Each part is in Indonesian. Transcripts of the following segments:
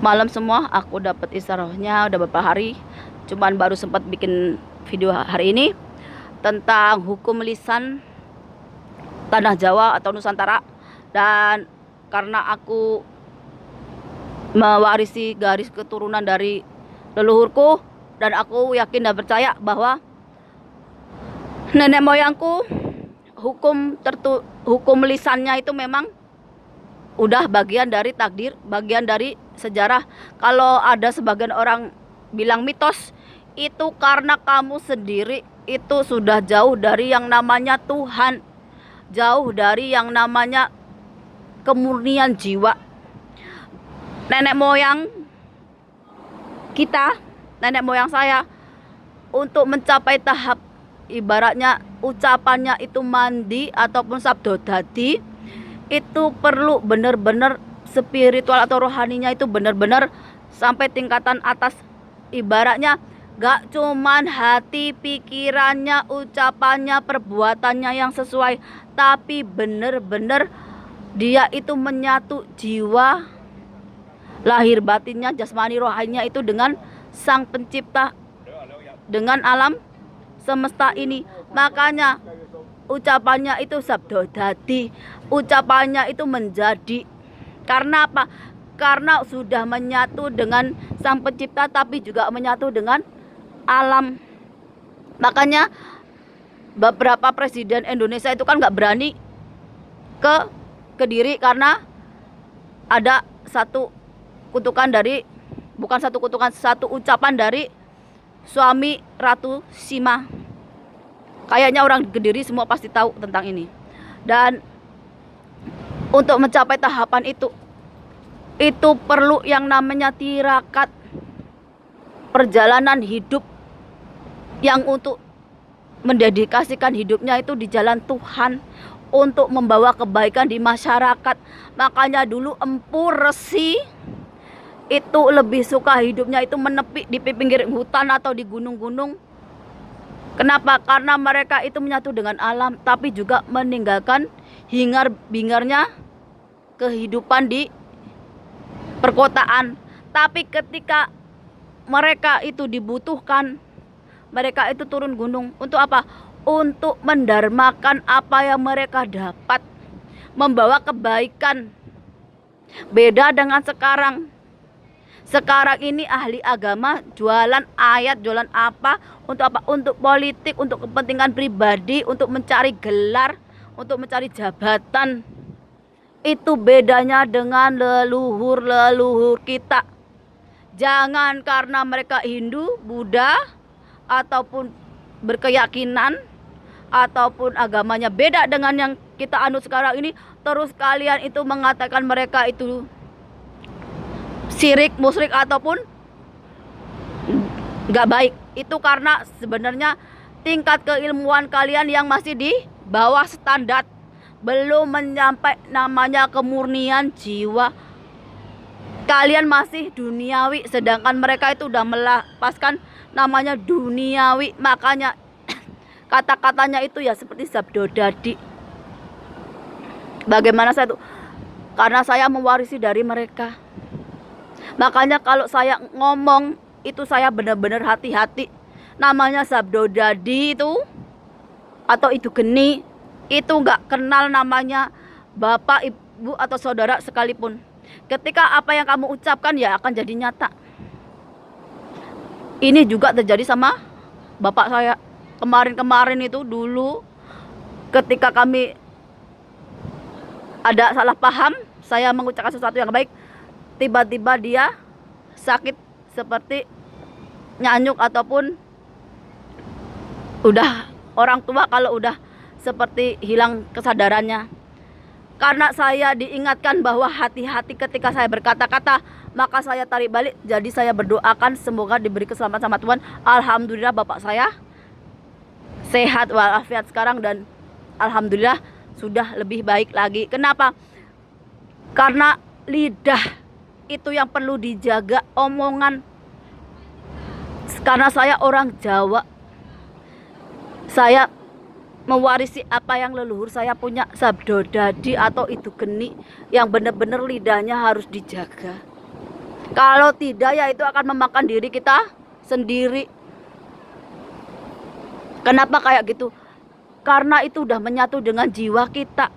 Malam semua aku dapat istirahatnya udah beberapa hari. Cuman baru sempat bikin video hari ini tentang hukum lisan tanah Jawa atau Nusantara. Dan karena aku mewarisi garis keturunan dari leluhurku, dan aku yakin dan percaya bahwa nenek moyangku hukum lisannya itu memang udah bagian dari takdir, bagian dari sejarah. Kalau ada sebagian orang bilang mitos, itu karena kamu sendiri itu sudah jauh dari yang namanya Tuhan, jauh dari yang namanya kemurnian jiwa. Nenek moyang kita, nenek moyang saya, untuk mencapai tahap ibaratnya ucapannya itu mandi ataupun sabdo dadi, itu perlu benar-benar spiritual atau rohaninya itu benar-benar sampai tingkatan atas. Ibaratnya gak cuman hati, pikirannya, ucapannya, perbuatannya yang sesuai, tapi benar-benar dia itu menyatu jiwa, lahir batinnya, jasmani rohaninya itu dengan sang pencipta, dengan alam semesta ini. Makanya ucapannya itu sabdo dadi, ucapannya itu menjadi. Karena apa? Karena sudah menyatu dengan sang pencipta, tapi juga menyatu dengan alam. Makanya beberapa presiden Indonesia itu kan nggak berani ke Kediri karena ada satu kutukan dari, bukan satu kutukan, satu ucapan dari suami Ratu Sima. Kayaknya orang Kediri semua pasti tahu tentang ini. Dan untuk mencapai tahapan itu perlu yang namanya tirakat, perjalanan hidup yang untuk mendedikasikan hidupnya itu di jalan Tuhan, untuk membawa kebaikan di masyarakat. Makanya dulu Empu Resi itu lebih suka hidupnya itu menepi di pinggir hutan atau di gunung-gunung. Kenapa? Karena mereka itu menyatu dengan alam, tapi juga meninggalkan hingar-bingarnya kehidupan di perkotaan. Tapi ketika mereka itu dibutuhkan, mereka itu turun gunung. Untuk apa? Untuk mendarmakan apa yang mereka dapat, membawa kebaikan. Beda dengan sekarang. Sekarang ini ahli agama jualan ayat, jualan apa? Untuk apa? Untuk politik, untuk kepentingan pribadi, untuk mencari gelar, untuk mencari jabatan. Itu bedanya dengan leluhur-leluhur kita. Jangan karena mereka Hindu, Buddha, ataupun berkeyakinan, ataupun agamanya beda dengan yang kita anut sekarang ini, terus kalian itu mengatakan mereka itu syirik, musyrik, ataupun nggak baik. Itu karena sebenarnya tingkat keilmuan kalian yang masih di bawah standar, belum menyampai namanya kemurnian jiwa. Kalian masih duniawi, sedangkan mereka itu udah melepaskan namanya duniawi. Makanya kata-katanya itu ya seperti sabdo dadi. Bagaimana saya tuh? Karena saya mewarisi dari mereka. Makanya kalau saya ngomong itu saya benar-benar hati-hati. Namanya sabdo dadi itu atau itu geni, itu nggak kenal namanya bapak, ibu, atau saudara sekalipun. Ketika apa yang kamu ucapkan ya akan jadi nyata. Ini juga terjadi sama bapak saya. Kemarin-kemarin itu dulu ketika kami ada salah paham, saya mengucapkan sesuatu yang baik, tiba-tiba dia sakit seperti nyanyuk, ataupun udah orang tua kalau udah seperti hilang kesadarannya. Karena saya diingatkan bahwa hati-hati ketika saya berkata-kata, maka saya tarik balik. Jadi saya berdoakan semoga diberi keselamatan sama Tuhan. Alhamdulillah bapak saya sehat walafiat sekarang, dan alhamdulillah sudah lebih baik lagi. Kenapa? Karena lidah itu yang perlu dijaga, omongan. Karena saya orang Jawa, saya mewarisi apa yang leluhur saya punya, sabdo dadi atau itu geni, yang benar-benar lidahnya harus dijaga. Kalau tidak ya itu akan memakan diri kita sendiri. Kenapa kayak gitu? Karena itu udah menyatu dengan jiwa kita,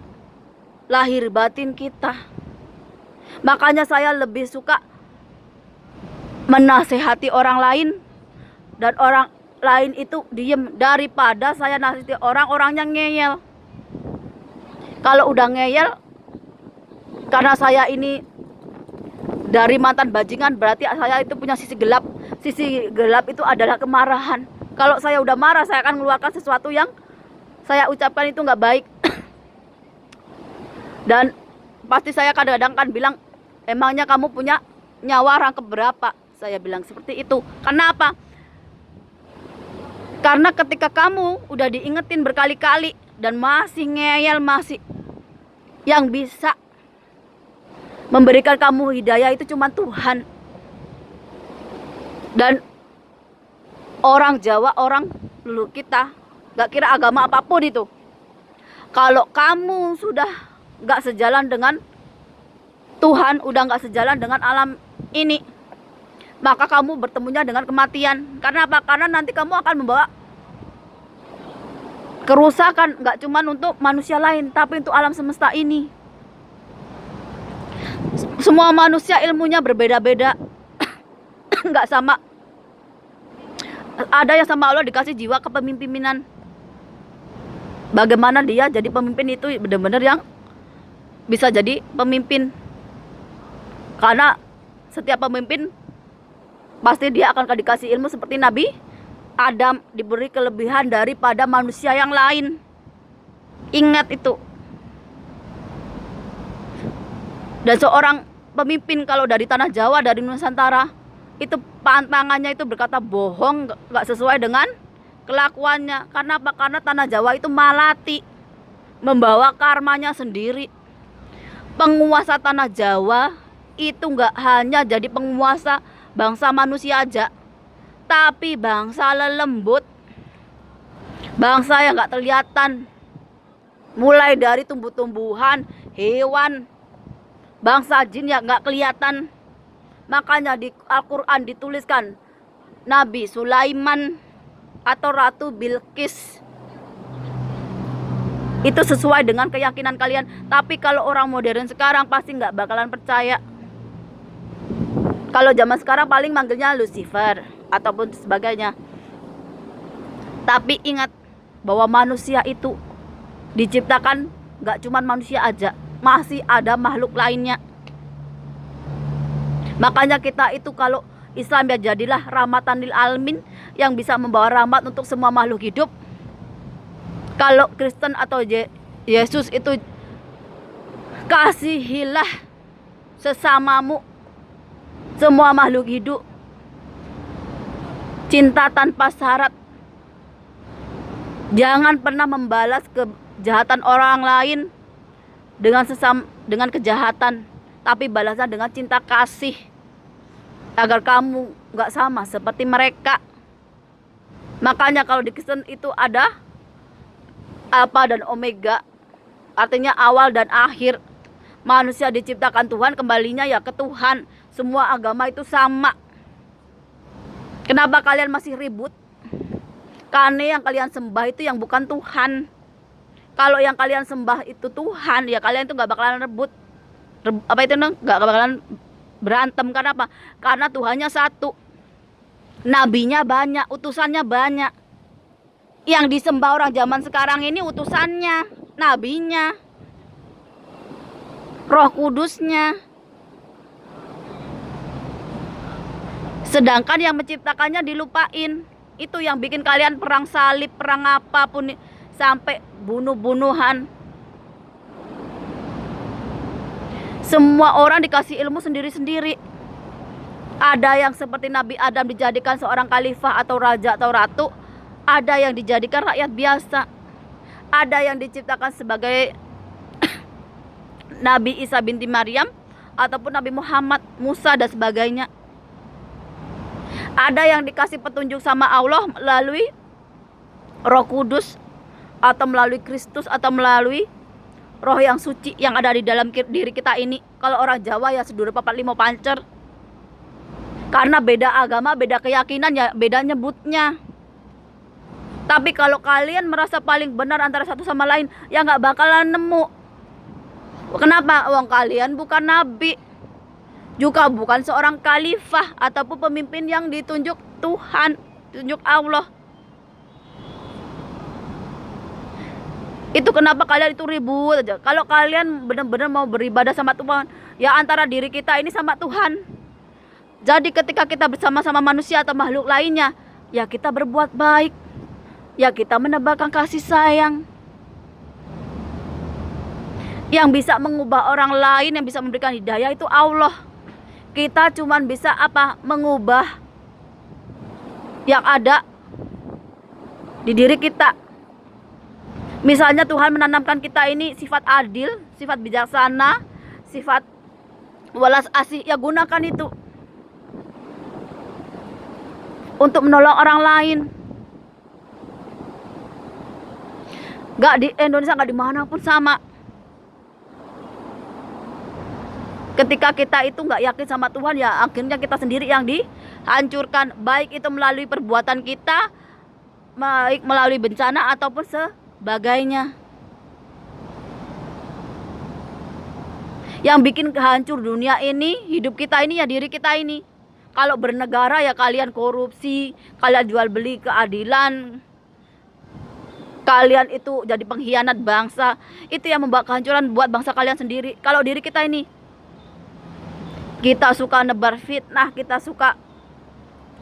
lahir batin kita. Makanya saya lebih suka menasehati orang lain dan orang lain itu diem daripada saya nasihati orang-orangnya ngeyel. Kalau udah ngeyel, karena saya ini dari mantan bajingan, berarti saya itu punya sisi gelap. Sisi gelap itu adalah kemarahan. Kalau saya udah marah, saya akan mengeluarkan sesuatu yang saya ucapkan itu nggak baik. Dan pasti saya kadang-kadang kan bilang, emangnya kamu punya nyawa orang keberapa? Saya bilang seperti itu. Kenapa? Karena ketika kamu udah diingetin berkali-kali dan masih ngeyel, masih, yang bisa memberikan kamu hidayah itu cuma Tuhan. Dan orang Jawa, orang dulu kita, gak kira agama apapun itu, kalau kamu sudah gak sejalan dengan Tuhan, udah gak sejalan dengan alam ini, maka kamu bertemunya dengan kematian. Karena apa? Karena nanti kamu akan membawa kerusakan, gak cuma untuk manusia lain, tapi untuk alam semesta ini. Semua manusia ilmunya berbeda-beda. Gak sama. Ada yang sama Allah dikasih jiwa kepemimpinan. Bagaimana dia jadi pemimpin itu benar-benar yang bisa jadi pemimpin. Karena setiap pemimpin pasti dia akan dikasih ilmu seperti Nabi Adam, diberi kelebihan daripada manusia yang lain. Ingat itu. Dan seorang pemimpin kalau dari tanah Jawa, dari Nusantara, itu pantangannya itu berkata bohong, gak sesuai dengan kelakuannya. Karena apa? Karena tanah Jawa itu malati, membawa karmanya sendiri. Penguasa tanah Jawa itu gak hanya jadi penguasa bangsa manusia aja, tapi bangsa lelembut, bangsa yang gak terlihatan, mulai dari tumbuh-tumbuhan, hewan, bangsa jin yang gak kelihatan. Makanya di Al-Quran dituliskan Nabi Sulaiman atau Ratu Bilqis. Itu sesuai dengan keyakinan kalian. Tapi kalau orang modern sekarang pasti nggak bakalan percaya. Kalau zaman sekarang paling manggilnya Lucifer ataupun sebagainya. Tapi ingat bahwa manusia itu diciptakan nggak cuma manusia aja, masih ada makhluk lainnya. Makanya kita itu kalau Islam ya jadilah rahmatan lil alamin, yang bisa membawa rahmat untuk semua makhluk hidup. Kalau Kristen atau Yesus itu kasihilah sesamamu, semua makhluk hidup. Cinta tanpa syarat. Jangan pernah membalas kejahatan orang lain dengan kejahatan, tapi balasnya dengan cinta kasih, agar kamu gak sama seperti mereka. Makanya kalau di Kristen itu ada Alpha dan Omega, artinya awal dan akhir. Manusia diciptakan Tuhan, kembalinya ya ke Tuhan. Semua agama itu sama. Kenapa kalian masih ribut? Karena yang kalian sembah itu yang bukan Tuhan. Kalau yang kalian sembah itu Tuhan, ya kalian itu gak bakalan rebut. Apa itu neng? Gak bakalan berantem. Karena apa? Karena Tuhannya satu, nabinya banyak, utusannya banyak. Yang disembah orang zaman sekarang ini utusannya, nabinya, Roh Kudusnya. Sedangkan yang menciptakannya dilupain. Itu yang bikin kalian perang salib, perang apapun, sampai bunuh-bunuhan. Semua orang dikasih ilmu sendiri-sendiri. Ada yang seperti Nabi Adam dijadikan seorang khalifah atau raja atau ratu. Ada yang dijadikan rakyat biasa. Ada yang diciptakan sebagai Nabi Isa binti Maryam ataupun Nabi Muhammad, Musa dan sebagainya. Ada yang dikasih petunjuk sama Allah melalui Roh Kudus, atau melalui Kristus, atau melalui roh yang suci yang ada di dalam diri kita ini. Kalau orang Jawa ya sedulur papat limo pancer. Karena beda agama, beda keyakinan, ya beda nyebutnya. Tapi kalau kalian merasa paling benar antara satu sama lain, ya nggak bakalan nemu. Kenapa? Wong kalian bukan nabi, juga bukan seorang khalifah ataupun pemimpin yang ditunjuk Tuhan, tunjuk Allah. Itu kenapa kalian itu ribut aja. Kalau kalian benar-benar mau beribadah sama Tuhan, ya antara diri kita ini sama Tuhan. Jadi ketika kita bersama-sama manusia atau makhluk lainnya, ya kita berbuat baik, ya kita menebarkan kasih sayang. Yang bisa mengubah orang lain, yang bisa memberikan hidayah itu Allah. Kita cuman bisa apa? Mengubah yang ada di diri kita. Misalnya Tuhan menanamkan kita ini sifat adil, sifat bijaksana, sifat welas asih, ya gunakan itu untuk menolong orang lain. Gak di Indonesia, gak dimanapun sama. Ketika kita itu gak yakin sama Tuhan, ya akhirnya kita sendiri yang dihancurkan. Baik itu melalui perbuatan kita, baik melalui bencana ataupun sebagainya. Yang bikin hancur dunia ini, hidup kita ini, ya diri kita ini. Kalau bernegara ya kalian korupsi, kalian jual beli keadilan, kalian itu jadi pengkhianat bangsa. Itu yang membawa kehancuran buat bangsa kalian sendiri. Kalau diri kita ini, kita suka nebar fitnah, kita suka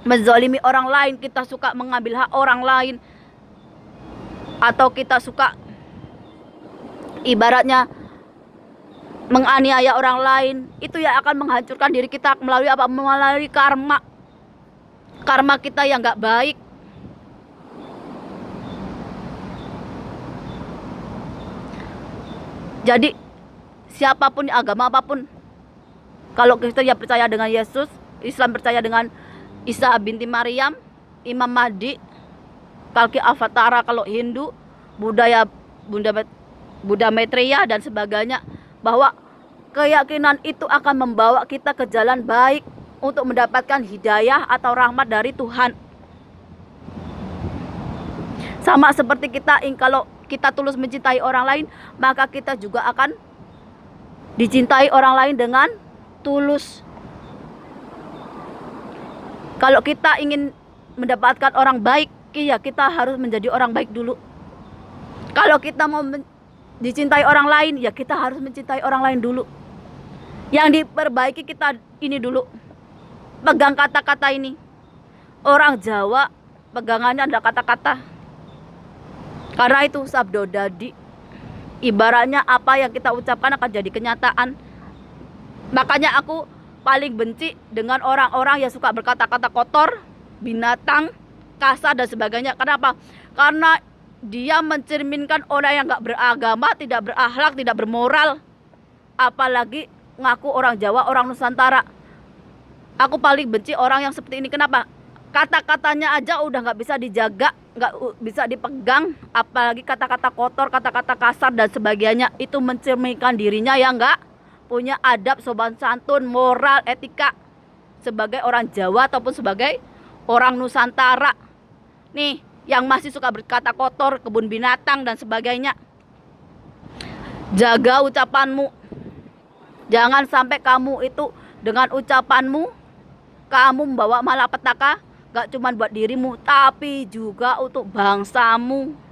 menzalimi orang lain, kita suka mengambil hak orang lain, atau kita suka ibaratnya menganiaya orang lain, itu ya akan menghancurkan diri kita melalui apa? Melalui karma. Karma kita yang gak baik. Jadi siapapun, agama apapun, kalau Kristen ya percaya dengan Yesus, Islam percaya dengan Isa binti Maryam, Imam Mahdi, Kalki Avatara kalau Hindu, Buddha Maitreya dan sebagainya, bahwa keyakinan itu akan membawa kita ke jalan baik untuk mendapatkan hidayah atau rahmat dari Tuhan. Sama seperti kita, kalau kita tulus mencintai orang lain, maka kita juga akan dicintai orang lain dengan tulus. Kalau kita ingin mendapatkan orang baik, ya kita harus menjadi orang baik dulu. Kalau kita mau dicintai orang lain, ya kita harus mencintai orang lain dulu. Yang diperbaiki kita ini dulu. Pegang kata-kata ini. Orang Jawa pegangannya ada kata-kata. Karena itu sabdo dadi. Ibaratnya apa yang kita ucapkan akan jadi kenyataan. Makanya aku paling benci dengan orang-orang yang suka berkata-kata kotor, binatang, kasar dan sebagainya. Kenapa? Karena dia mencerminkan orang yang gak beragama, tidak berakhlak, tidak bermoral. Apalagi ngaku orang Jawa, orang Nusantara. Aku paling benci orang yang seperti ini. Kenapa? Kata-katanya aja udah gak bisa dijaga, gak bisa dipegang. Apalagi kata-kata kotor, kata-kata kasar dan sebagainya. Itu mencerminkan dirinya yang gak punya adab, sopan santun, moral, etika sebagai orang Jawa ataupun sebagai orang Nusantara. Nih, yang masih suka berkata kotor, kebun binatang dan sebagainya, jaga ucapanmu. Jangan sampai kamu itu dengan ucapanmu kamu membawa malapetaka, gak cuma buat dirimu tapi juga untuk bangsamu.